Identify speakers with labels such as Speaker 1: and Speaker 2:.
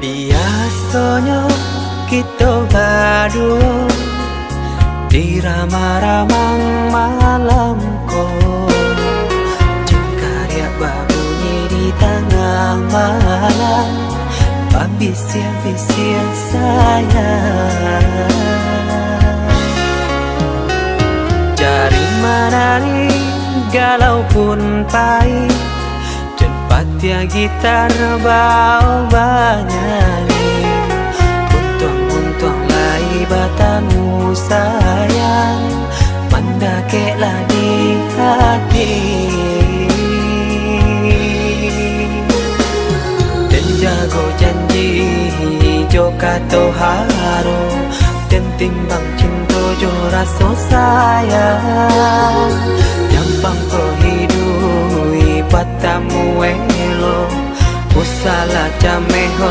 Speaker 1: Biasanya kita berdua di ramah-ramang malamku, jengkarya berbunyi di tengah malam, babisir-bisir sayang. Jari menari galau pun pahit, dan patia gitar bau bernyanyi. Untung lai batamu sayang, mendakeklah di hati. Dan jago janji jo kato haro, dan timbang cinta jo rasa sayang. Jampang ko hidui patamu elo, usala jameho